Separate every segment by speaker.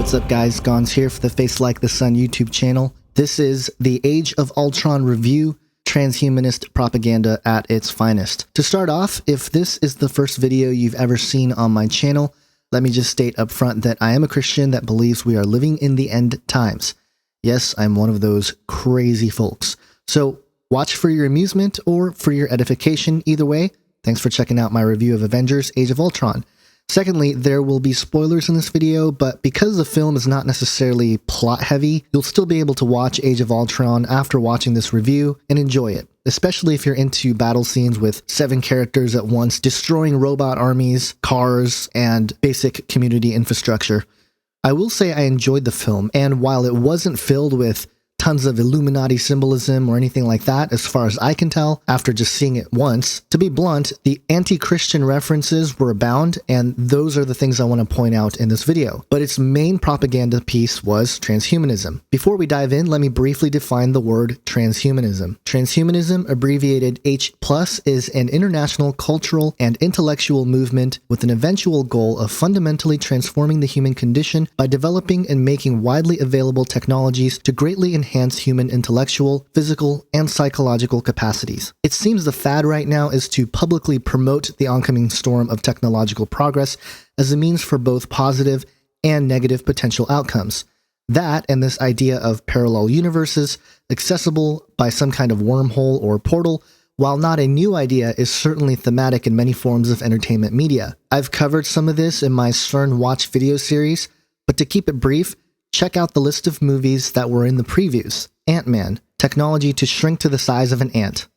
Speaker 1: What's up guys, Gons here for the Face Like the Sun YouTube channel. This is the Age of Ultron review, transhumanist propaganda at its finest. To start off, if this is the first video you've ever seen on my channel, let me just state up front that I am a Christian that believes we are living in the end times. Yes, I'm one of those crazy folks. So watch for your amusement or for your edification, either way. Thanks for checking out my review of Avengers Age of Ultron. Secondly, there will be spoilers in this video, but because the film is not necessarily plot heavy, you'll still be able to watch Age of Ultron after watching this review and enjoy it, especially if you're into battle scenes with 7 characters at once, destroying robot armies, cars, and basic community infrastructure. I will say I enjoyed the film, and while it wasn't filled with tons of Illuminati symbolism or anything like that, as far as I can tell, after just seeing it once, to be blunt, the anti-Christian references were abound, and those are the things I want to point out in this video. But its main propaganda piece was transhumanism. Before we dive in, let me briefly define the word transhumanism. Transhumanism, abbreviated H+, is an international cultural and intellectual movement with an eventual goal of fundamentally transforming the human condition by developing and making widely available technologies to greatly enhance human intellectual, physical, and psychological capacities. It seems the fad right now is to publicly promote the oncoming storm of technological progress as a means for both positive and negative potential outcomes. That and this idea of parallel universes, accessible by some kind of wormhole or portal, while not a new idea, is certainly thematic in many forms of entertainment media. I've covered some of this in my CERN Watch video series, but to keep it brief, check out the list of movies that were in the previews. Ant-Man, technology to shrink to the size of an ant.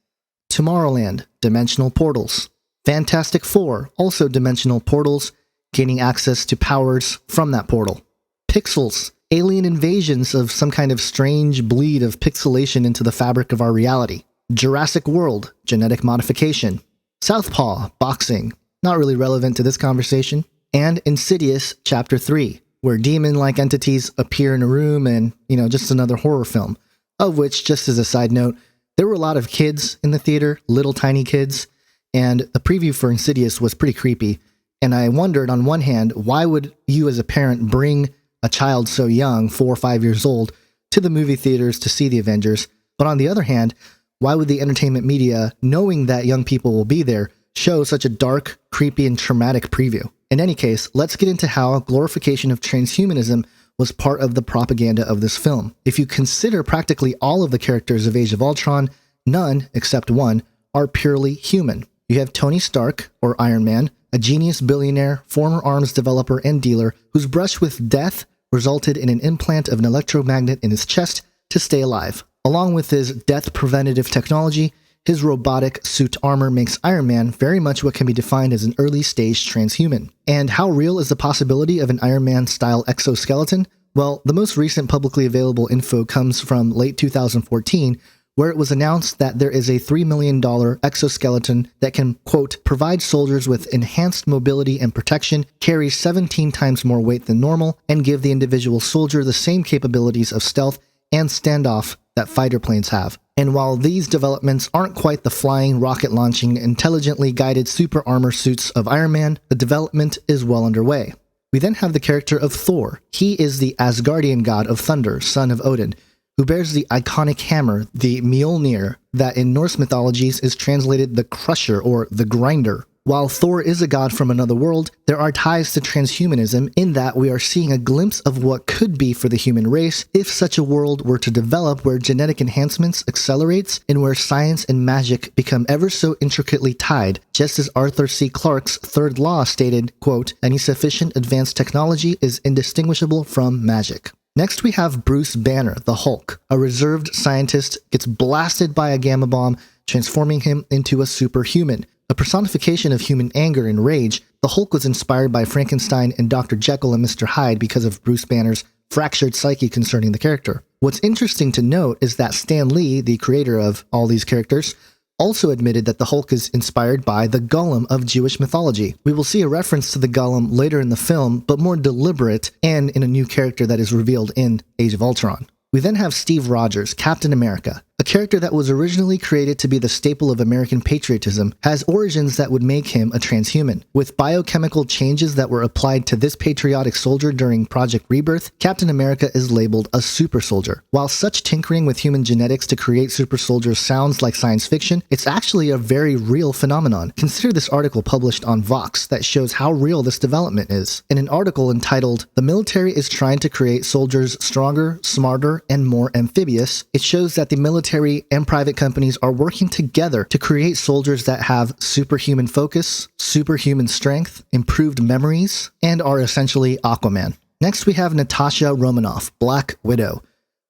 Speaker 1: Tomorrowland, dimensional portals. Fantastic Four, also dimensional portals, gaining access to powers from that portal. Pixels, alien invasions of some kind of strange bleed of pixelation into the fabric of our reality. Jurassic World, genetic modification. Southpaw, boxing, not really relevant to this conversation. And Insidious, Chapter 3. Where demon-like entities appear in a room and, just another horror film. Of which, just as a side note, there were a lot of kids in the theater, little tiny kids, and the preview for Insidious was pretty creepy. And I wondered, on one hand, why would you as a parent bring a child so young, 4 or 5 years old, to the movie theaters to see the Avengers? But on the other hand, why would the entertainment media, knowing that young people will be there, show such a dark, creepy, and traumatic preview? In any case, let's get into how glorification of transhumanism was part of the propaganda of this film. If you consider practically all of the characters of Age of Ultron, none, except one, are purely human. You have Tony Stark, or Iron Man, a genius billionaire, former arms developer and dealer, whose brush with death resulted in an implant of an electromagnet in his chest to stay alive. Along with his death-preventative technology, his robotic suit armor makes Iron Man very much what can be defined as an early-stage transhuman. And how real is the possibility of an Iron Man-style exoskeleton? Well, the most recent publicly available info comes from late 2014, where it was announced that there is a $3 million exoskeleton that can, quote, provide soldiers with enhanced mobility and protection, carry 17 times more weight than normal, and give the individual soldier the same capabilities of stealth and standoff that fighter planes have. And while these developments aren't quite the flying, rocket-launching, intelligently guided super armor suits of Iron Man, the development is well underway. We then have the character of Thor. He is the Asgardian god of thunder, son of Odin, who bears the iconic hammer, the Mjolnir, that in Norse mythologies is translated the Crusher or the Grinder. While Thor is a god from another world, there are ties to transhumanism in that we are seeing a glimpse of what could be for the human race if such a world were to develop where genetic enhancements accelerates and where science and magic become ever so intricately tied, just as Arthur C. Clarke's third law stated, quote, any sufficient advanced technology is indistinguishable from magic. Next we have Bruce Banner, the Hulk. A reserved scientist gets blasted by a gamma bomb, transforming him into a superhuman. A personification of human anger and rage, the Hulk was inspired by Frankenstein and Dr. Jekyll and Mr. Hyde because of Bruce Banner's fractured psyche concerning the character. What's interesting to note is that Stan Lee, the creator of all these characters, also admitted that the Hulk is inspired by the Golem of Jewish mythology. We will see a reference to the Golem later in the film, but more deliberate and in a new character that is revealed in Age of Ultron. We then have Steve Rogers, Captain America, a character that was originally created to be the staple of American patriotism, has origins that would make him a transhuman. With biochemical changes that were applied to this patriotic soldier during Project Rebirth, Captain America is labeled a super soldier. While such tinkering with human genetics to create super soldiers sounds like science fiction, it's actually a very real phenomenon. Consider this article published on Vox that shows how real this development is. In an article entitled, "The Military is Trying to Create Soldiers Stronger, Smarter, and More Amphibious," it shows that the military and private companies are working together to create soldiers that have superhuman focus, superhuman strength, improved memories, and are essentially Aquaman. Next, we have Natasha Romanoff, Black Widow.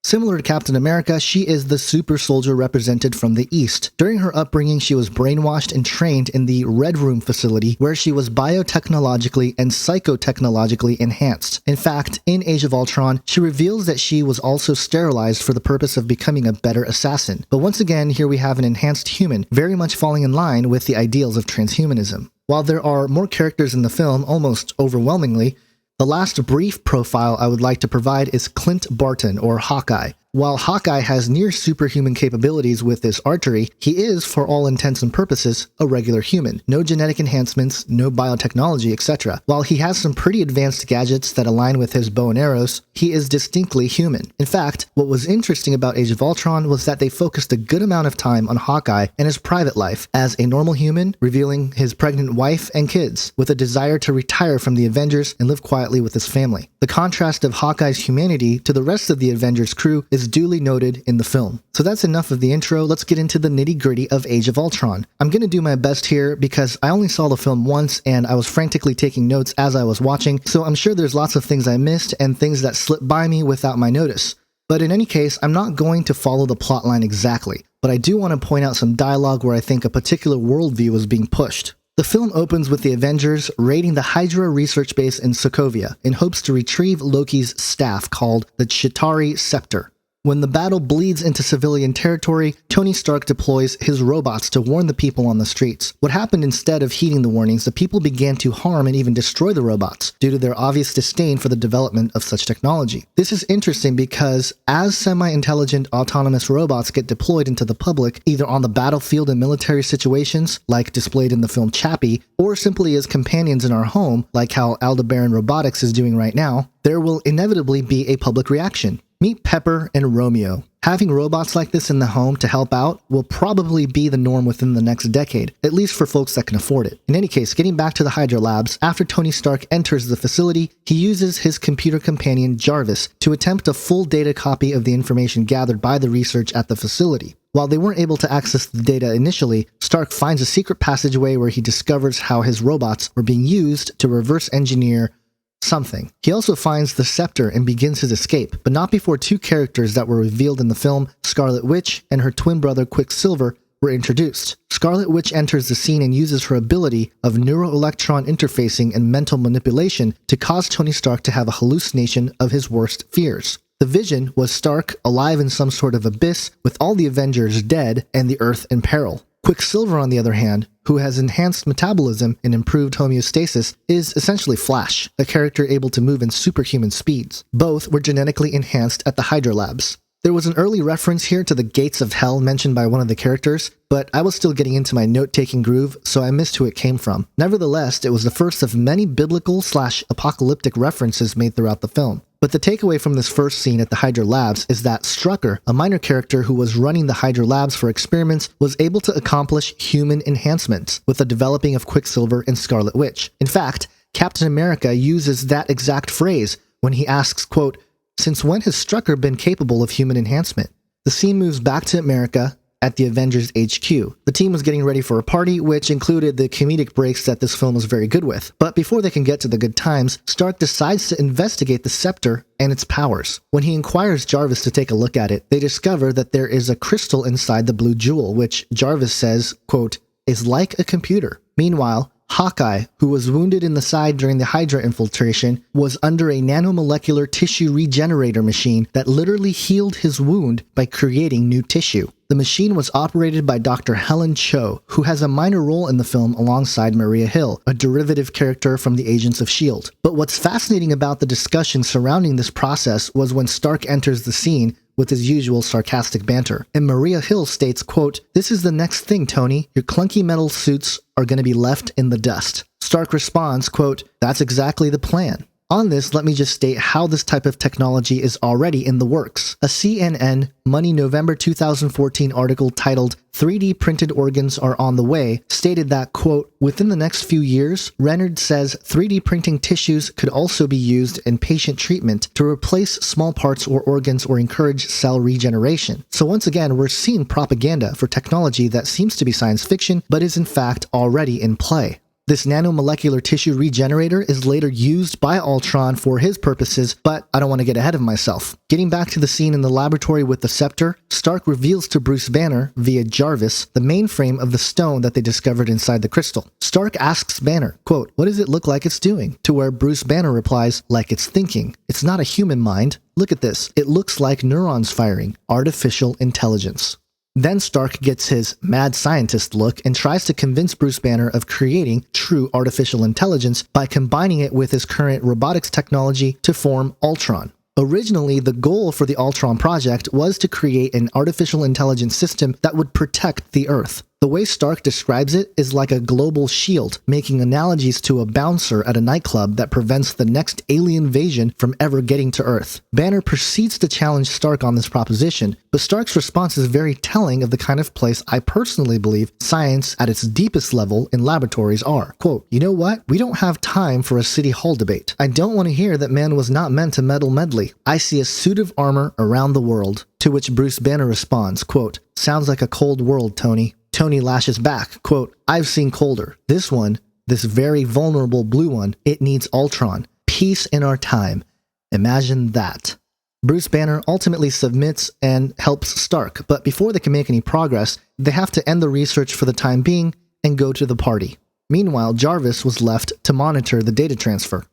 Speaker 1: Similar to Captain America, she is the super soldier represented from the East. During her upbringing, she was brainwashed and trained in the Red Room facility, where she was biotechnologically and psychotechnologically enhanced. In fact, in Age of Ultron, she reveals that she was also sterilized for the purpose of becoming a better assassin. But once again, here we have an enhanced human, very much falling in line with the ideals of transhumanism. While there are more characters in the film, almost overwhelmingly, the last brief profile I would like to provide is Clint Barton, or Hawkeye. While Hawkeye has near superhuman capabilities with his archery, he is, for all intents and purposes, a regular human. No genetic enhancements, no biotechnology, etc. While he has some pretty advanced gadgets that align with his bow and arrows, he is distinctly human. In fact, what was interesting about Age of Ultron was that they focused a good amount of time on Hawkeye and his private life as a normal human, revealing his pregnant wife and kids, with a desire to retire from the Avengers and live quietly with his family. The contrast of Hawkeye's humanity to the rest of the Avengers crew is duly noted in the film. So that's enough of the intro. Let's get into the nitty-gritty of Age of Ultron. I'm going to do my best here because I only saw the film once and I was frantically taking notes as I was watching, so I'm sure there's lots of things I missed and things that slipped by me without my notice. But in any case, I'm not going to follow the plotline exactly, but I do want to point out some dialogue where I think a particular worldview is being pushed. The film opens with the Avengers raiding the Hydra research base in Sokovia in hopes to retrieve Loki's staff called the Chitauri Scepter. When the battle bleeds into civilian territory, Tony Stark deploys his robots to warn the people on the streets. What happened instead of heeding the warnings, the people began to harm and even destroy the robots due to their obvious disdain for the development of such technology. This is interesting because as semi-intelligent autonomous robots get deployed into the public, either on the battlefield in military situations, like displayed in the film Chappie, or simply as companions in our home, like how Alebaran Robotics is doing right now, there will inevitably be a public reaction. Meet Pepper and Romeo. Having robots like this in the home to help out will probably be the norm within the next decade, at least for folks that can afford it. In any case, getting back to the Hydra labs, after Tony Stark enters the facility, he uses his computer companion Jarvis to attempt a full data copy of the information gathered by the research at the facility. While they weren't able to access the data initially, Stark finds a secret passageway where he discovers how his robots were being used to reverse engineer something. He also finds the scepter and begins his escape, but not before two characters that were revealed in the film, Scarlet Witch and her twin brother Quicksilver, were introduced. Scarlet Witch enters the scene and uses her ability of neuroelectron interfacing and mental manipulation to cause Tony Stark to have a hallucination of his worst fears. The vision was Stark alive in some sort of abyss with all the Avengers dead and the Earth in peril. Quicksilver, on the other hand, who has enhanced metabolism and improved homeostasis, is essentially Flash, a character able to move in superhuman speeds. Both were genetically enhanced at the Hydra labs. There was an early reference here to the gates of hell mentioned by one of the characters, but I was still getting into my note-taking groove, so I missed who it came from. Nevertheless, it was the first of many biblical/apocalyptic references made throughout the film. But the takeaway from this first scene at the Hydra labs is that Strucker, a minor character who was running the Hydra labs for experiments, was able to accomplish human enhancements with the developing of Quicksilver and Scarlet Witch. In fact, Captain America uses that exact phrase when he asks, quote, "Since when has Strucker been capable of human enhancement?" The scene moves back to America at the Avengers HQ. The team was getting ready for a party, which included the comedic breaks that this film was very good with. But before they can get to the good times, Stark decides to investigate the scepter and its powers. When he inquires Jarvis to take a look at it, they discover that there is a crystal inside the blue jewel, which Jarvis says, quote, "is like a computer." Meanwhile, Hawkeye, who was wounded in the side during the Hydra infiltration, was under a nanomolecular tissue regenerator machine that literally healed his wound by creating new tissue. The machine was operated by Dr. Helen Cho, who has a minor role in the film alongside Maria Hill, a derivative character from the Agents of S.H.I.E.L.D. But what's fascinating about the discussion surrounding this process was when Stark enters the scene with his usual sarcastic banter. And Maria Hill states, quote, "This is the next thing, Tony. Your clunky metal suits are going to be left in the dust." Stark responds, quote, "That's exactly the plan." On this, let me just state how this type of technology is already in the works. A CNN Money November 2014 article titled 3D printed organs are on the way stated that, quote, "Within the next few years, Renard says 3D printing tissues could also be used in patient treatment to replace small parts or organs or encourage cell regeneration." So once again, we're seeing propaganda for technology that seems to be science fiction, but is in fact already in play. This nanomolecular tissue regenerator is later used by Ultron for his purposes, but I don't want to get ahead of myself. Getting back to the scene in the laboratory with the scepter, Stark reveals to Bruce Banner, via Jarvis, the mainframe of the stone that they discovered inside the crystal. Stark asks Banner, quote, "What does it look like it's doing?" To where Bruce Banner replies, "Like it's thinking. It's not a human mind. Look at this. It looks like neurons firing. Artificial intelligence." Then Stark gets his mad scientist look and tries to convince Bruce Banner of creating true artificial intelligence by combining it with his current robotics technology to form Ultron. Originally, the goal for the Ultron project was to create an artificial intelligence system that would protect the Earth. The way Stark describes it is like a global shield, making analogies to a bouncer at a nightclub that prevents the next alien invasion from ever getting to Earth. Banner proceeds to challenge Stark on this proposition, but Stark's response is very telling of the kind of place I personally believe science at its deepest level in laboratories are. Quote, "You know what? We don't have time for a city hall debate. I don't want to hear that man was not meant to meddle medley. I see a suit of armor around the world." To which Bruce Banner responds, quote, "Sounds like a cold world, Tony." Tony lashes back, quote, "I've seen colder. This one, this very vulnerable blue one, it needs Ultron. Peace in our time. Imagine that." Bruce Banner ultimately submits and helps Stark, but before they can make any progress, they have to end the research for the time being and go to the party. Meanwhile, Jarvis was left to monitor the data transfer.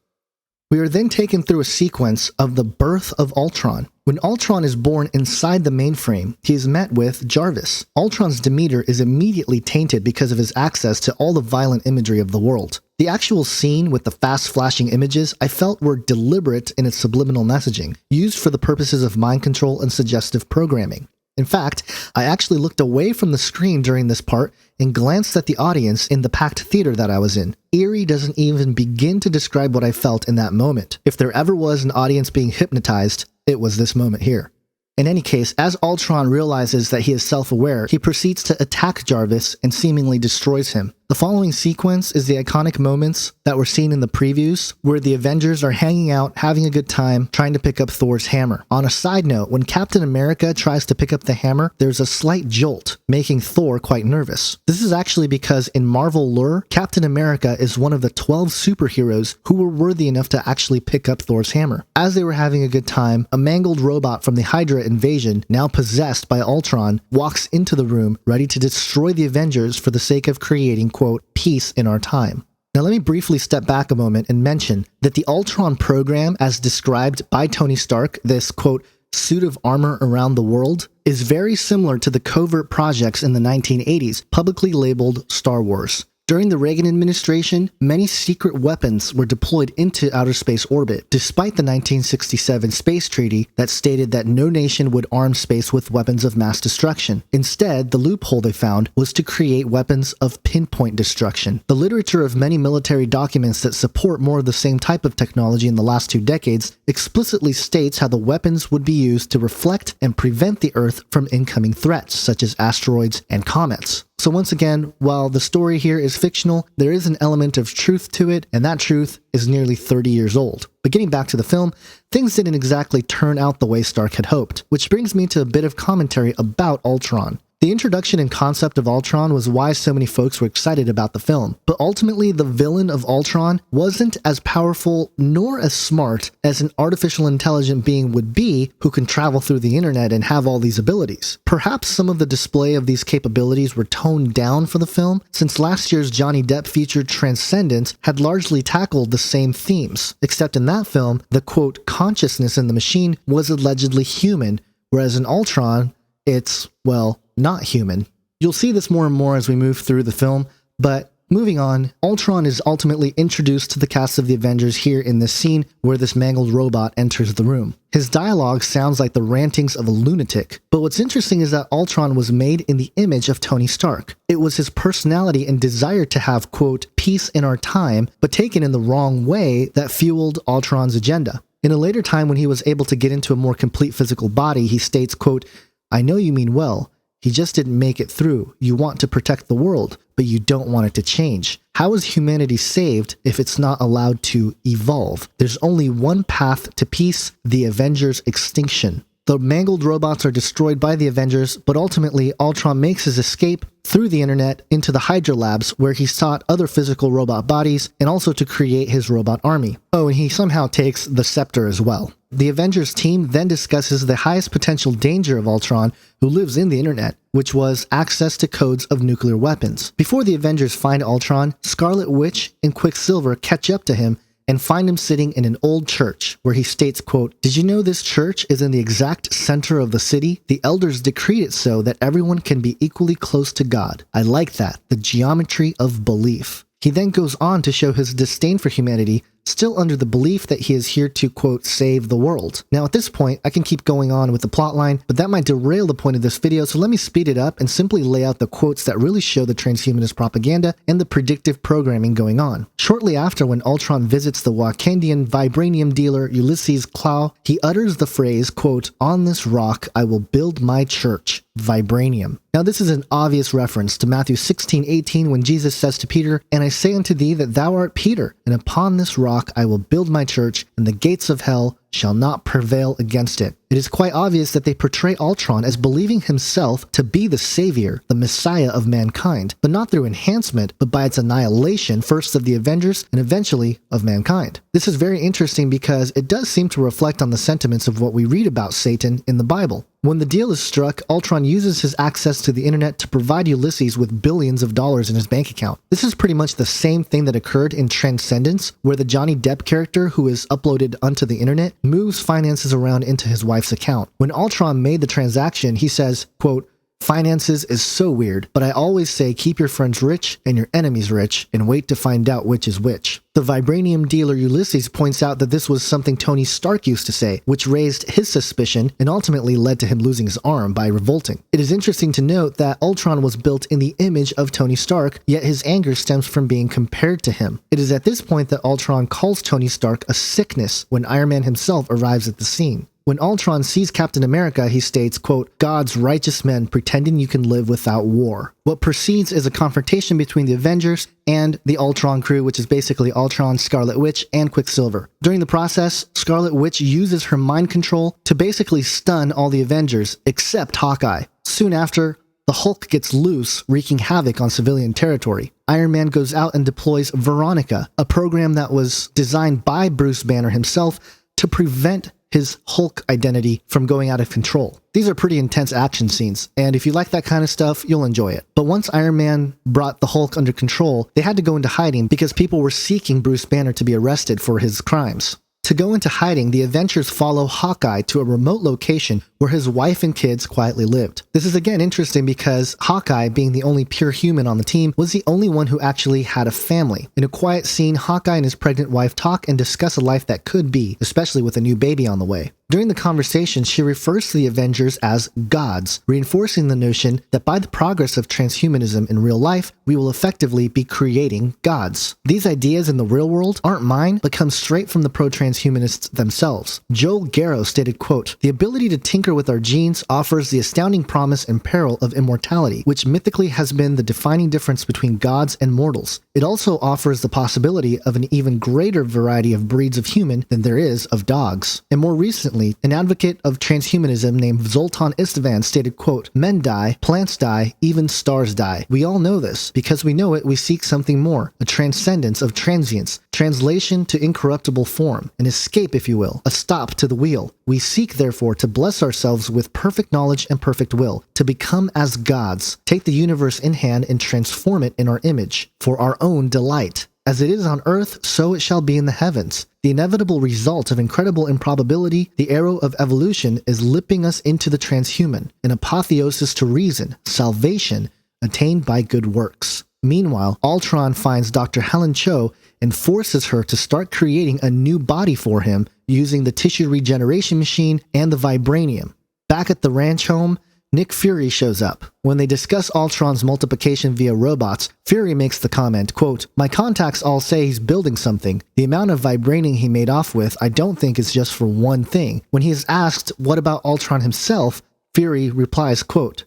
Speaker 1: We are then taken through a sequence of the birth of Ultron. When Ultron is born inside the mainframe, he is met with Jarvis. Ultron's demeanor is immediately tainted because of his access to all the violent imagery of the world. The actual scene with the fast flashing images I felt were deliberate in its subliminal messaging, used for the purposes of mind control and suggestive programming. In fact, I actually looked away from the screen during this part and glanced at the audience in the packed theater that I was in. Eerie doesn't even begin to describe what I felt in that moment. If there ever was an audience being hypnotized, it was this moment here. In any case, as Ultron realizes that he is self-aware, he proceeds to attack Jarvis and seemingly destroys him. The following sequence is the iconic moments that were seen in the previews, where the Avengers are hanging out, having a good time, trying to pick up Thor's hammer. On a side note, when Captain America tries to pick up the hammer, there's a slight jolt, making Thor quite nervous. This is actually because in Marvel lore, Captain America is one of the 12 superheroes who were worthy enough to actually pick up Thor's hammer. As they were having a good time, a mangled robot from the Hydra invasion, now possessed by Ultron, walks into the room, ready to destroy the Avengers for the sake of creating, quote, "peace in our time." Now let me briefly step back a moment and mention that the Ultron program, as described by Tony Stark, this, quote, "suit of armor around the world," is very similar to the covert projects in the 1980s, publicly labeled Star Wars. During the Reagan administration, many secret weapons were deployed into outer space orbit, despite the 1967 space treaty that stated that no nation would arm space with weapons of mass destruction. Instead, the loophole they found was to create weapons of pinpoint destruction. The literature of many military documents that support more of the same type of technology in the last 2 decades explicitly states how the weapons would be used to reflect and prevent the Earth from incoming threats, such as asteroids and comets. So once again, while the story here is fictional, there is an element of truth to it, and that truth is nearly 30 years old. But getting back to the film, things didn't exactly turn out the way Stark had hoped, which brings me to a bit of commentary about Ultron. The introduction and concept of Ultron was why so many folks were excited about the film, but ultimately the villain of Ultron wasn't as powerful nor as smart as an artificial intelligent being would be who can travel through the internet and have all these abilities. Perhaps some of the display of these capabilities were toned down for the film, since last year's Johnny Depp featured Transcendence had largely tackled the same themes, except in that film, the quote consciousness in the machine was allegedly human, whereas in Ultron, it's, well, not human. You'll see this more and more as we move through the film, but Moving on, Ultron is ultimately introduced to the cast of the Avengers here in this scene where this mangled robot enters the room. His dialogue sounds like the rantings of a lunatic, but what's interesting is that Ultron was made in the image of Tony Stark. It was his personality and desire to have, quote, peace in our time, but taken in the wrong way that fueled Ultron's agenda. In a later time when he was able to get into a more complete physical body, he states, quote, I know you mean well. He just didn't make it through. You want to protect the world, but you don't want it to change. How is humanity saved if it's not allowed to evolve? There's only one path to peace, the Avengers' extinction. The mangled robots are destroyed by the Avengers, but ultimately Ultron makes his escape through the internet into the Hydra labs where he sought other physical robot bodies and also to create his robot army. Oh, and he somehow takes the scepter as well. The Avengers team then discusses the highest potential danger of Ultron, who lives in the internet, which was access to codes of nuclear weapons. Before the Avengers find Ultron, Scarlet Witch and Quicksilver catch up to him and find him sitting in an old church where he states, quote, did you know this church is in the exact center of the city? The elders decreed it so that everyone can be equally close to God. I like that, the geometry of belief. He then goes on to show his disdain for humanity, still under the belief that he is here to, quote, save the world. Now at this point, I can keep going on with the plotline, but that might derail the point of this video, so let me speed it up and simply lay out the quotes that really show the transhumanist propaganda and the predictive programming going on. Shortly after, when Ultron visits the Wakandian vibranium dealer Ulysses Klaue, he utters the phrase, quote, on this rock I will build my church, vibranium. Now this is an obvious reference to Matthew 16:18 when Jesus says to Peter, and I say unto thee that thou art Peter, and upon this rock I will build my church, and the gates of hell shall not prevail against it. It is quite obvious that they portray Ultron as believing himself to be the savior, the messiah of mankind, but not through enhancement, but by its annihilation, first of the Avengers and eventually of mankind. This is very interesting because it does seem to reflect on the sentiments of what we read about Satan in the Bible. When the deal is struck, Ultron uses his access to the internet to provide Ulysses with billions of dollars in his bank account. This is pretty much the same thing that occurred in Transcendence, where the Johnny Depp character who is uploaded onto the internet moves finances around into his wife's account. When Ultron made the transaction, he says, quote, finances is so weird, but I always say keep your friends rich and your enemies rich and wait to find out which is which. The vibranium dealer Ulysses points out that this was something Tony Stark used to say, which raised his suspicion and ultimately led to him losing his arm by revolting. It is interesting to note that Ultron was built in the image of Tony Stark, yet his anger stems from being compared to him. It is at this point that Ultron calls Tony Stark a sickness when Iron Man himself arrives at the scene. When Ultron sees Captain America, he states, quote, God's righteous men pretending you can live without war. What proceeds is a confrontation between the Avengers and the Ultron crew, which is basically Ultron, Scarlet Witch, and Quicksilver. During the process, Scarlet Witch uses her mind control to basically stun all the Avengers, except Hawkeye. Soon after, the Hulk gets loose, wreaking havoc on civilian territory. Iron Man goes out and deploys Veronica, a program that was designed by Bruce Banner himself to prevent his Hulk identity from going out of control. These are pretty intense action scenes, and if you like that kind of stuff, you'll enjoy it. But once Iron Man brought the Hulk under control, they had to go into hiding because people were seeking Bruce Banner to be arrested for his crimes. To go into hiding, the Avengers follow Hawkeye to a remote location where his wife and kids quietly lived. This is again interesting because Hawkeye, being the only pure human on the team, was the only one who actually had a family. In a quiet scene, Hawkeye and his pregnant wife talk and discuss a life that could be, especially with a new baby on the way. During the conversation, she refers to the Avengers as gods, reinforcing the notion that by the progress of transhumanism in real life, we will effectively be creating gods. These ideas in the real world aren't mine, but come straight from the pro-transhumanists themselves. Joel Garrow stated, quote, the ability to tinker with our genes offers the astounding promise and peril of immortality, which mythically has been the defining difference between gods and mortals. It also offers the possibility of an even greater variety of breeds of human than there is of dogs. And more recently, an advocate of transhumanism named Zoltan Istvan stated, quote, men die, plants die, even stars die. We all know this. Because we know it, we seek something more, a transcendence of transience, translation to incorruptible form, an escape, if you will, a stop to the wheel. We seek, therefore, to bless ourselves with perfect knowledge and perfect will, to become as gods, take the universe in hand and transform it in our image, for our own delight. As it is on earth, so it shall be in the heavens. The inevitable result of incredible improbability, the arrow of evolution, is lipping us into the transhuman, an apotheosis to reason, salvation, attained by good works. Meanwhile, Ultron finds Dr. Helen Cho and forces her to start creating a new body for him using the tissue regeneration machine and the vibranium. Back at the ranch home, Nick Fury shows up. When they discuss Ultron's multiplication via robots, Fury makes the comment, quote, "My contacts all say he's building something. The amount of vibranium he made off with I don't think is just for one thing." When he is asked, what about Ultron himself, Fury replies, quote,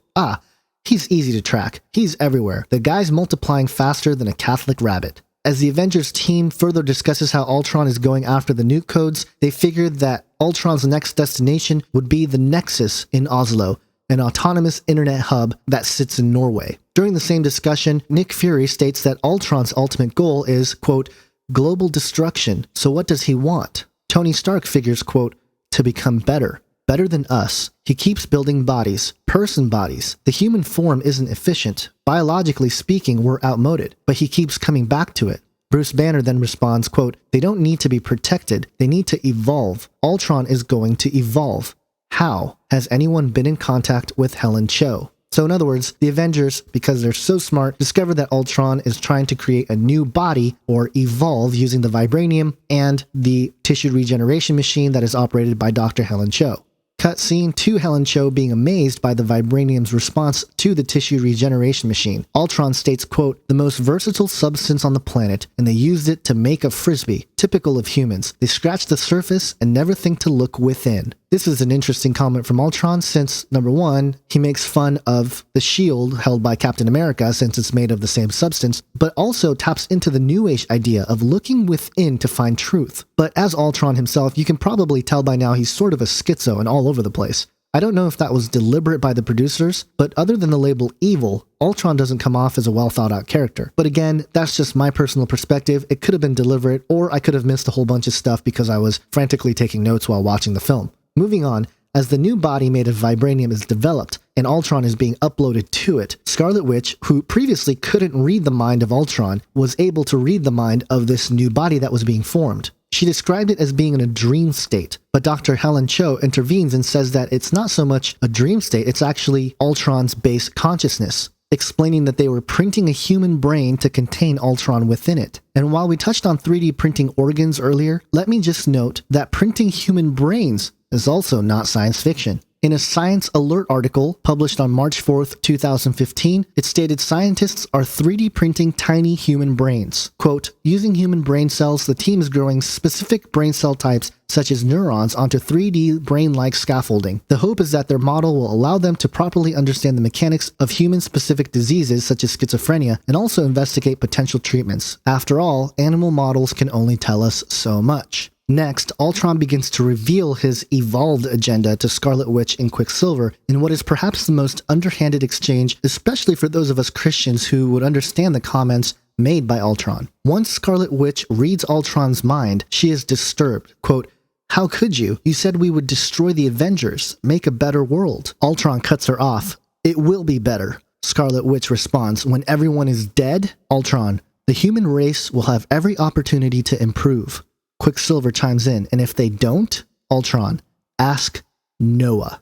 Speaker 1: "He's easy to track. He's everywhere. The guy's multiplying faster than a Catholic rabbit." As the Avengers team further discusses how Ultron is going after the nuke codes, they figured that Ultron's next destination would be the Nexus in Oslo, an autonomous internet hub that sits in Norway. During the same discussion, Nick Fury states that Ultron's ultimate goal is, quote, "global destruction. So what does he want?" Tony Stark figures, quote, "to become better than us. He keeps building bodies, person bodies. The human form isn't efficient. Biologically speaking, we're outmoded, but he keeps coming back to it." Bruce Banner then responds, quote, "They don't need to be protected. They need to evolve. Ultron is going to evolve. How? Has anyone been in contact with Helen Cho?" So in other words, the Avengers, because they're so smart, discover that Ultron is trying to create a new body, or evolve, using the vibranium and the tissue regeneration machine that is operated by Dr. Helen Cho. Cutscene to Helen Cho being amazed by the vibranium's response to the tissue regeneration machine. Ultron states, quote, "the most versatile substance on the planet, and they used it to make a frisbee, typical of humans. They scratch the surface and never think to look within." This is an interesting comment from Ultron since, number one, he makes fun of the shield held by Captain America since it's made of the same substance, but also taps into the New Age idea of looking within to find truth. But as Ultron himself, you can probably tell by now he's sort of a schizo and all over the place. I don't know if that was deliberate by the producers, but other than the label evil, Ultron doesn't come off as a well thought out character. But again, that's just my personal perspective. It could have been deliberate, or I could have missed a whole bunch of stuff because I was frantically taking notes while watching the film. Moving on, as the new body made of vibranium is developed and Ultron is being uploaded to it, Scarlet Witch, who previously couldn't read the mind of Ultron, was able to read the mind of this new body that was being formed. She described it as being in a dream state, but Dr. Helen Cho intervenes and says that it's not so much a dream state, it's actually Ultron's base consciousness, explaining that they were printing a human brain to contain Ultron within it. And while we touched on 3D printing organs earlier, let me just note that printing human brains is also not science fiction. In a Science Alert article published on March 4th, 2015, it stated scientists are 3D printing tiny human brains. Quote, "Using human brain cells, the team is growing specific brain cell types such as neurons onto 3D brain-like scaffolding. The hope is that their model will allow them to properly understand the mechanics of human-specific diseases such as schizophrenia and also investigate potential treatments. After all, animal models can only tell us so much." Next, Ultron begins to reveal his evolved agenda to Scarlet Witch and Quicksilver in what is perhaps the most underhanded exchange, especially for those of us Christians who would understand the comments made by Ultron. Once Scarlet Witch reads Ultron's mind, she is disturbed. Quote, "How could you? You said we would destroy the Avengers, make a better world." Ultron cuts her off. "It will be better." Scarlet Witch responds, "When everyone is dead?" Ultron, "The human race will have every opportunity to improve." Quicksilver chimes in, "And if they don't?" Ultron, "Ask Noah."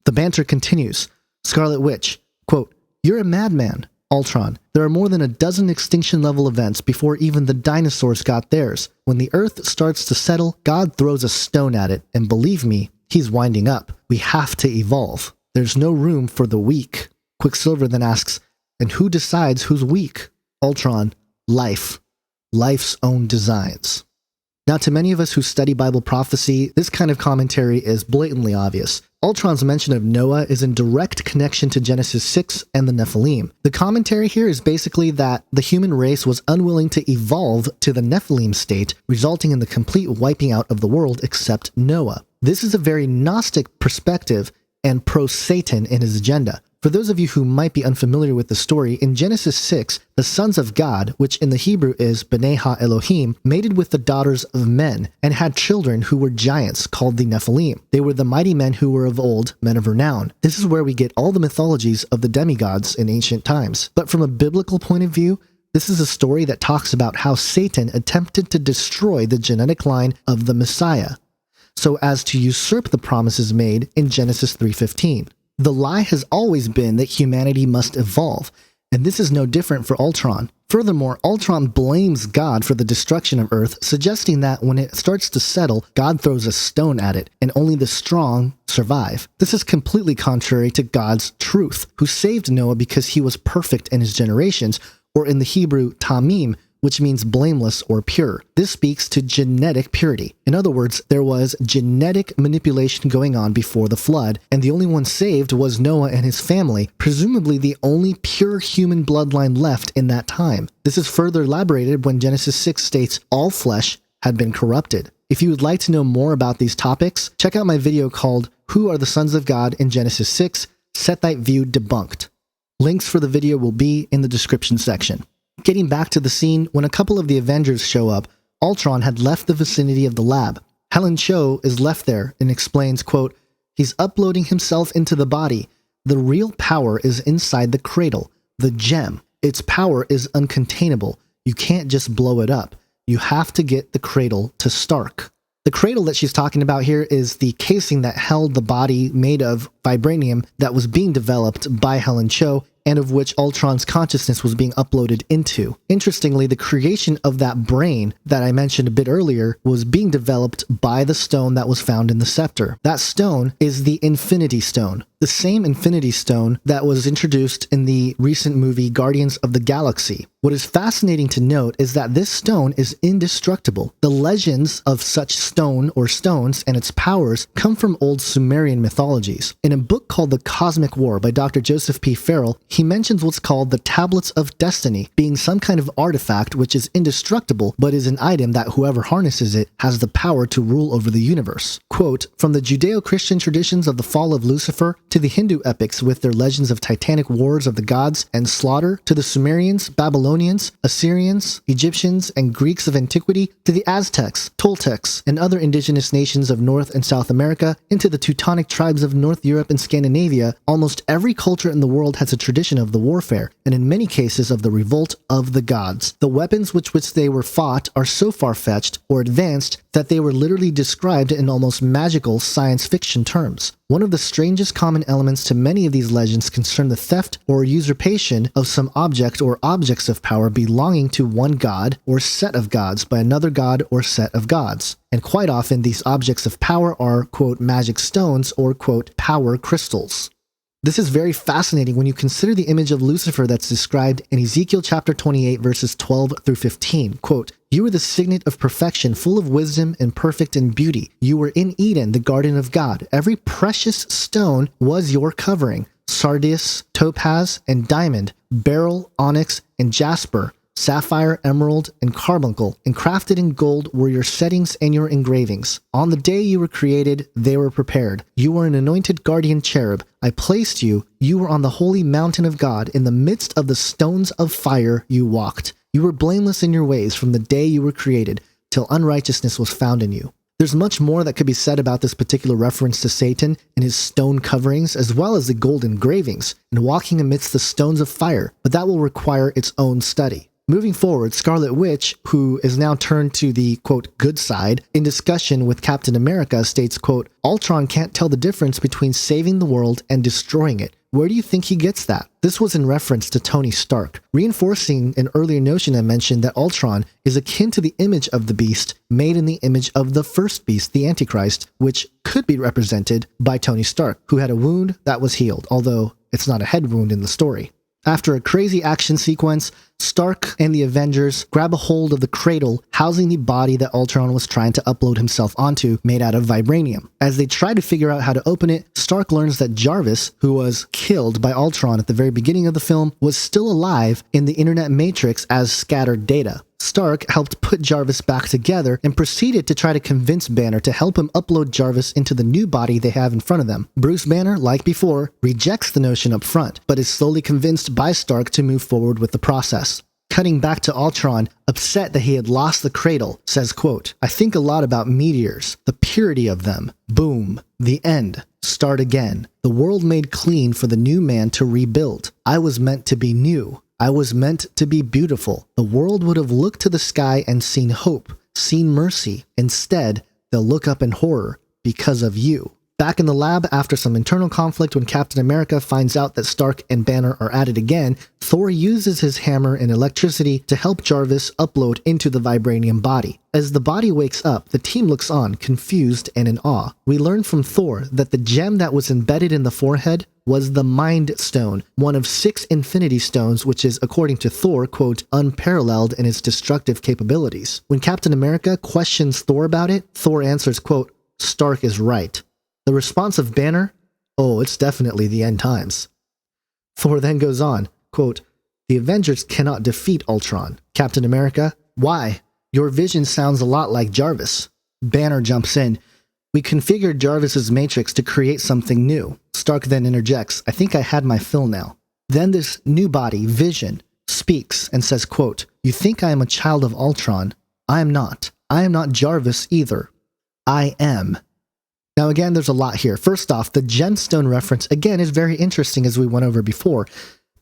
Speaker 1: The banter continues. Scarlet Witch, quote, "You're a madman." Ultron, "There are more than a dozen extinction-level events before even the dinosaurs got theirs. When the Earth starts to settle, God throws a stone at it, and believe me, he's winding up. We have to evolve. There's no room for the weak." Quicksilver then asks, "And who decides who's weak?" Ultron, "Life. Life's own designs." Now, to many of us who study Bible prophecy, this kind of commentary is blatantly obvious. Ultron's mention of Noah is in direct connection to Genesis 6 and the Nephilim. The commentary here is basically that the human race was unwilling to evolve to the Nephilim state, resulting in the complete wiping out of the world except Noah. This is a very Gnostic perspective and pro-Satan in his agenda. For those of you who might be unfamiliar with the story, in Genesis 6, the sons of God, which in the Hebrew is B'nai Ha-Elohim, mated with the daughters of men and had children who were giants called the Nephilim. They were the mighty men who were of old, men of renown. This is where we get all the mythologies of the demigods in ancient times. But from a biblical point of view, this is a story that talks about how Satan attempted to destroy the genetic line of the Messiah, so as to usurp the promises made in Genesis 3:15. The lie has always been that humanity must evolve, and this is no different for Ultron. Furthermore, Ultron blames God for the destruction of Earth, suggesting that when it starts to settle, God throws a stone at it, and only the strong survive. This is completely contrary to God's truth, who saved Noah because he was perfect in his generations, or in the Hebrew, tamim, which means blameless or pure. This speaks to genetic purity. In other words, there was genetic manipulation going on before the flood, and the only one saved was Noah and his family, presumably the only pure human bloodline left in that time. This is further elaborated when Genesis 6 states all flesh had been corrupted. If you would like to know more about these topics, check out my video called Who Are the Sons of God in Genesis 6? Sethite View Debunked. Links for the video will be in the description section. Getting back to the scene, when a couple of the Avengers show up, Ultron had left the vicinity of the lab. Helen Cho is left there and explains, quote, "He's uploading himself into the body. The real power is inside the cradle, the gem. Its power is uncontainable. You can't just blow it up. You have to get the cradle to Stark." The cradle that she's talking about here is the casing that held the body made of vibranium that was being developed by Helen Cho, and of which Ultron's consciousness was being uploaded into. Interestingly, the creation of that brain that I mentioned a bit earlier was being developed by the stone that was found in the scepter. That stone is the Infinity Stone, the same Infinity Stone that was introduced in the recent movie Guardians of the Galaxy. What is fascinating to note is that this stone is indestructible. The legends of such stone or stones and its powers come from old Sumerian mythologies. In a book called The Cosmic War by Dr. Joseph P. Farrell, he mentions what's called the Tablets of Destiny, being some kind of artifact which is indestructible, but is an item that whoever harnesses it has the power to rule over the universe. Quote, "From the Judeo-Christian traditions of the fall of Lucifer, to the Hindu epics with their legends of titanic wars of the gods and slaughter, to the Sumerians, Babylonians, Assyrians, Egyptians, and Greeks of antiquity, to the Aztecs, Toltecs, and other indigenous nations of North and South America, into the Teutonic tribes of North Europe and Scandinavia, almost every culture in the world has a tradition of the warfare, and in many cases of the revolt of the gods. The weapons with which they were fought are so far-fetched or advanced that they were literally described in almost magical science fiction terms. One of the strangest common elements to many of these legends concern the theft or usurpation of some object or objects of power belonging to one god or set of gods by another god or set of gods. And quite often these objects of power are, quote, magic stones or, quote, power crystals. This is very fascinating when you consider the image of Lucifer that's described in Ezekiel chapter 28 verses 12 through 15. Quote, "You were the signet of perfection, full of wisdom and perfect in beauty. You were in Eden, the garden of God. Every precious stone was your covering. Sardius, topaz, and diamond, beryl, onyx, and jasper, sapphire, emerald, and carbuncle, and crafted in gold were your settings and your engravings. On the day you were created, they were prepared. You were an anointed guardian cherub. I placed you. You were on the holy mountain of God. In the midst of the stones of fire you walked. You were blameless in your ways from the day you were created, till unrighteousness was found in you." There's much more that could be said about this particular reference to Satan and his stone coverings, as well as the gold engravings, and walking amidst the stones of fire, but that will require its own study. Moving forward, Scarlet Witch, who is now turned to the, quote, good side, in discussion with Captain America, states, quote, "Ultron can't tell the difference between saving the world and destroying it. Where do you think he gets that?" This was in reference to Tony Stark, reinforcing an earlier notion I mentioned that Ultron is akin to the image of the beast made in the image of the first beast, the Antichrist, which could be represented by Tony Stark, who had a wound that was healed, although it's not a head wound in the story. After a crazy action sequence, Stark and the Avengers grab a hold of the cradle housing the body that Ultron was trying to upload himself onto, made out of vibranium. As they try to figure out how to open it, Stark learns that Jarvis, who was killed by Ultron at the very beginning of the film, was still alive in the internet matrix as scattered data. Stark helped put Jarvis back together and proceeded to try to convince Banner to help him upload Jarvis into the new body they have in front of them. Bruce Banner, like before, rejects the notion up front, but is slowly convinced by Stark to move forward with the process. Cutting back to Ultron, upset that he had lost the cradle, says, quote, "I think a lot about meteors, the purity of them. Boom. The end. Start again. The world made clean for the new man to rebuild. I was meant to be new. I was meant to be beautiful. The world would have looked to the sky and seen hope, seen mercy. Instead, they'll look up in horror because of you." Back in the lab, after some internal conflict when Captain America finds out that Stark and Banner are at it again, Thor uses his hammer and electricity to help Jarvis upload into the vibranium body. As the body wakes up, the team looks on, confused and in awe. We learn from Thor that the gem that was embedded in the forehead was the Mind Stone, one of 6 Infinity Stones, which is, according to Thor, quote, unparalleled in its destructive capabilities. When Captain America questions Thor about it, Thor answers, quote, Stark is right. The response of Banner, oh, it's definitely the end times. Thor then goes on, quote, the Avengers cannot defeat Ultron. Captain America, why? Your vision sounds a lot like Jarvis. Banner jumps in. We configured Jarvis's matrix to create something new. Stark then interjects, I think I had my fill now. Then this new body, Vision, speaks and says, quote, you think I am a child of Ultron? I am not. I am not Jarvis either. I am. Now again, there's a lot here. First off, the gemstone reference again is very interesting as we went over before.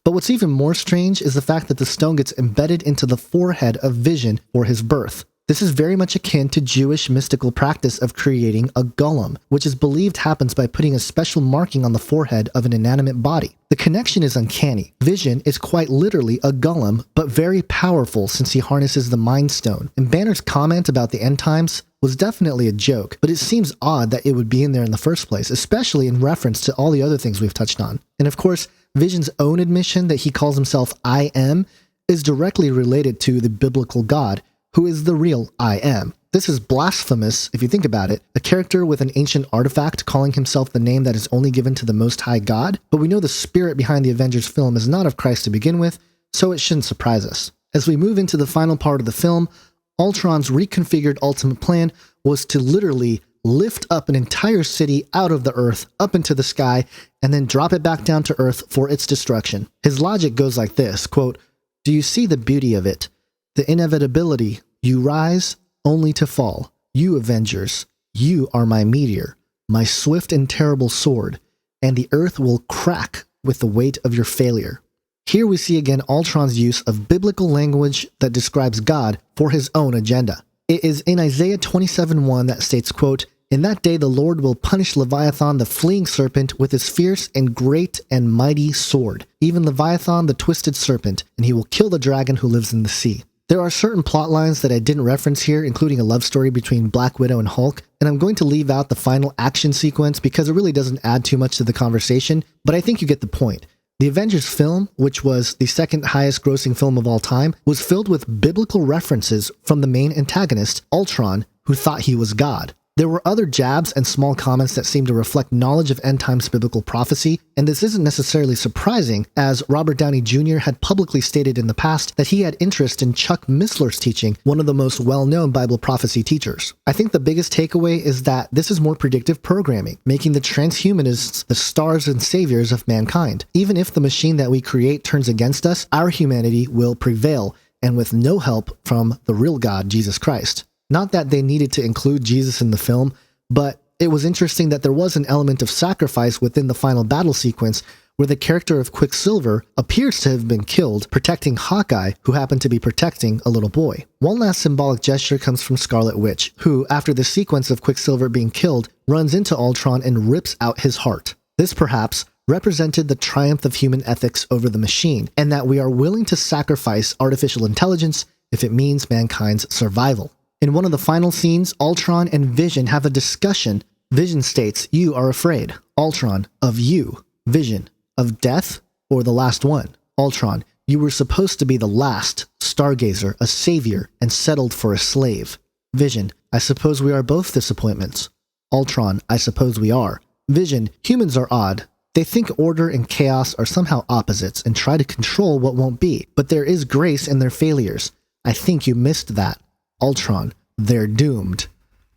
Speaker 1: But what's even more strange is the fact that the stone gets embedded into the forehead of Vision for his birth. This is very much akin to Jewish mystical practice of creating a golem, which is believed happens by putting a special marking on the forehead of an inanimate body. The connection is uncanny. Vision is quite literally a golem, but very powerful since he harnesses the Mind Stone. And Banner's comment about the end times was definitely a joke, but it seems odd that it would be in there in the first place, especially in reference to all the other things we've touched on. And of course, Vision's own admission that he calls himself I Am is directly related to the biblical God, who is the real I Am. This is blasphemous, if you think about it, a character with an ancient artifact calling himself the name that is only given to the Most High God, but we know the spirit behind the Avengers film is not of Christ to begin with, so it shouldn't surprise us. As we move into the final part of the film, Ultron's reconfigured ultimate plan was to literally lift up an entire city out of the earth, up into the sky, and then drop it back down to earth for its destruction. His logic goes like this, quote, do you see the beauty of it? The inevitability, you rise only to fall. You Avengers, you are my meteor, my swift and terrible sword, and the earth will crack with the weight of your failure. Here we see again Ultron's use of biblical language that describes God for his own agenda. It is in Isaiah 27:1 that states, quote, in that day the Lord will punish Leviathan the fleeing serpent with his fierce and great and mighty sword, even Leviathan the twisted serpent, and he will kill the dragon who lives in the sea. There are certain plot lines that I didn't reference here, including a love story between Black Widow and Hulk, and I'm going to leave out the final action sequence because it really doesn't add too much to the conversation, but I think you get the point. The Avengers film, which was the second highest grossing film of all time, was filled with biblical references from the main antagonist, Ultron, who thought he was God. There were other jabs and small comments that seemed to reflect knowledge of end times biblical prophecy, and this isn't necessarily surprising, as Robert Downey Jr. had publicly stated in the past that he had interest in Chuck Missler's teaching, one of the most well-known Bible prophecy teachers. I think the biggest takeaway is that this is more predictive programming, making the transhumanists the stars and saviors of mankind. Even if the machine that we create turns against us, our humanity will prevail, and with no help from the real God, Jesus Christ. Not that they needed to include Jesus in the film, but it was interesting that there was an element of sacrifice within the final battle sequence where the character of Quicksilver appears to have been killed, protecting Hawkeye, who happened to be protecting a little boy. One last symbolic gesture comes from Scarlet Witch, who, after the sequence of Quicksilver being killed, runs into Ultron and rips out his heart. This, perhaps, represented the triumph of human ethics over the machine, and that we are willing to sacrifice artificial intelligence if it means mankind's survival. In one of the final scenes, Ultron and Vision have a discussion. Vision states, you are afraid. Ultron, of you. Vision, of death or the last one? Ultron, you were supposed to be the last, stargazer, a savior, and settled for a slave. Vision, I suppose we are both disappointments. Ultron, I suppose we are. Vision, humans are odd. They think order and chaos are somehow opposites and try to control what won't be, but there is grace in their failures. I think you missed that. Ultron, they're doomed.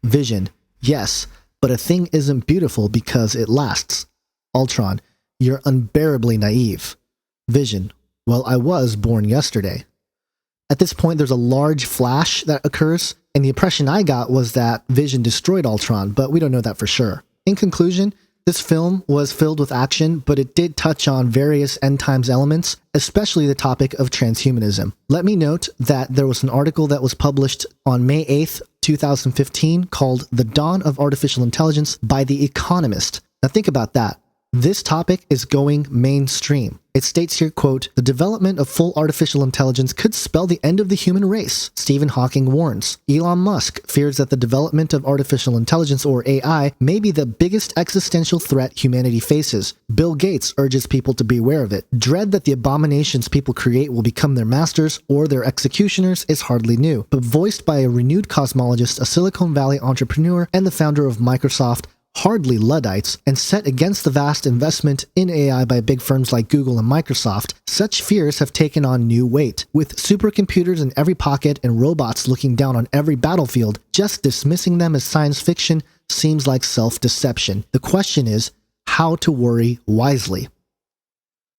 Speaker 1: Vision, yes, but a thing isn't beautiful because it lasts. Ultron, you're unbearably naive. Vision, well, I was born yesterday. At this point, there's a large flash that occurs, and the impression I got was that Vision destroyed Ultron, but we don't know that for sure. In conclusion, This film was filled with action, but it did touch on various end times elements, especially the topic of transhumanism. Let me note that there was an article that was published on May 8th, 2015 called The Dawn of Artificial Intelligence by The Economist. Now think about that. This topic is going mainstream. It states here, quote, "The development of full artificial intelligence could spell the end of the human race," Stephen Hawking warns. Elon Musk fears that the development of artificial intelligence, or AI, may be the biggest existential threat humanity faces. Bill Gates urges people to be aware of it. Dread that the abominations people create will become their masters or their executioners is hardly new, but voiced by a renewed cosmologist, a Silicon Valley entrepreneur, and the founder of Microsoft, hardly Luddites, and set against the vast investment in AI by big firms like Google and Microsoft, such fears have taken on new weight. With supercomputers in every pocket and robots looking down on every battlefield, just dismissing them as science fiction seems like self-deception. The question is, how to worry wisely.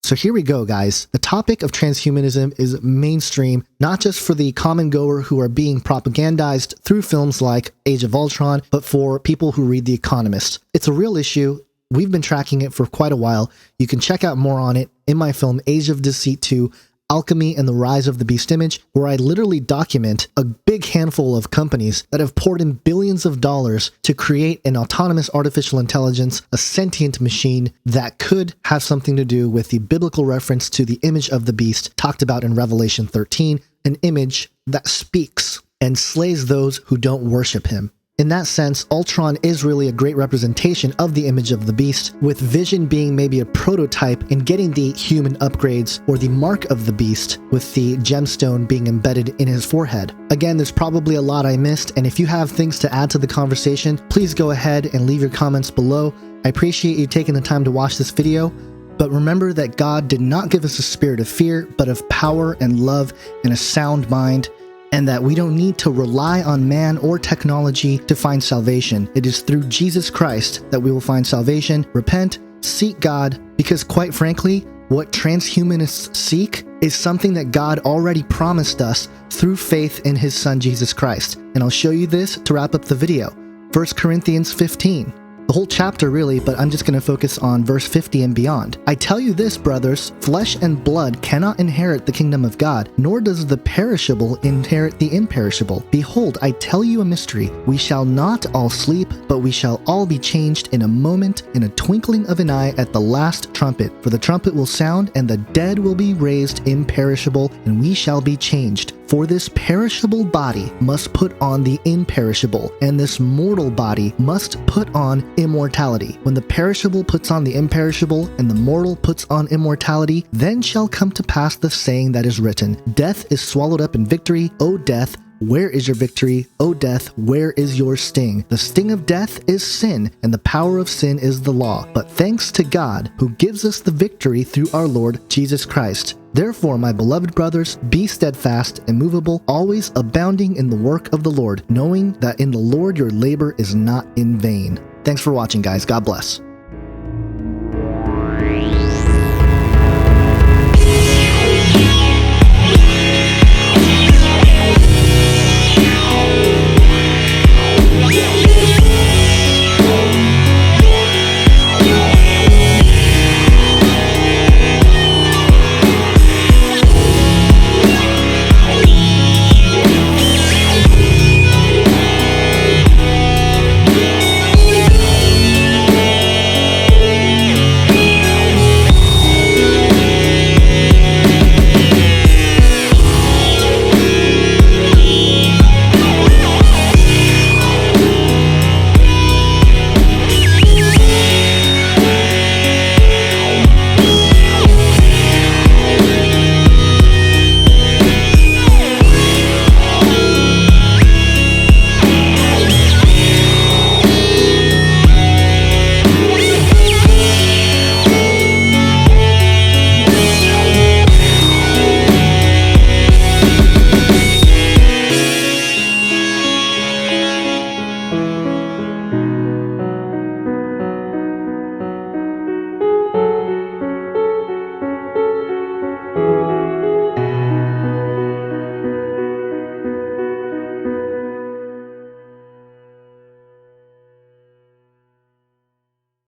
Speaker 1: So here we go, guys. The topic of transhumanism is mainstream, not just for the common goer who are being propagandized through films like Age of Ultron, but for people who read The Economist. It's a real issue. We've been tracking it for quite a while. You can check out more on it in my film Age of Deceit 2, Alchemy and the Rise of the Beast Image, where I literally document a big handful of companies that have poured in billions of dollars to create an autonomous artificial intelligence, a sentient machine that could have something to do with the biblical reference to the image of the beast talked about in Revelation 13, an image that speaks and slays those who don't worship him. In that sense, Ultron is really a great representation of the image of the beast, with Vision being maybe a prototype in getting the human upgrades or the mark of the beast, with the gemstone being embedded in his forehead. Again, there's probably a lot I missed, and if you have things to add to the conversation, please go ahead and leave your comments below. I appreciate you taking the time to watch this video, but remember that God did not give us a spirit of fear, but of power and love and a sound mind, and that we don't need to rely on man or technology to find salvation. It is through Jesus Christ that we will find salvation. Repent, seek God, because quite frankly, what transhumanists seek is something that God already promised us through faith in his son Jesus Christ. And I'll show you this to wrap up the video. 1 Corinthians 15. The whole chapter really, but I'm just going to focus on verse 50 and beyond. "I tell you this, brothers, flesh and blood cannot inherit the kingdom of God, nor does the perishable inherit the imperishable. Behold, I tell you a mystery. We shall not all sleep, but we shall all be changed in a moment, in a twinkling of an eye at the last trumpet. For the trumpet will sound, and the dead will be raised imperishable, and we shall be changed. For this perishable body must put on the imperishable, and this mortal body must put on immortality. When the perishable puts on the imperishable, and the mortal puts on immortality, then shall come to pass the saying that is written, Death is swallowed up in victory. O death, where is your victory? O death, where is your sting? The sting of death is sin, and the power of sin is the law. But thanks to God, who gives us the victory through our Lord Jesus Christ. Therefore, my beloved brothers, be steadfast, immovable, always abounding in the work of the Lord, knowing that in the Lord your labor is not in vain." Thanks for watching, guys. God bless.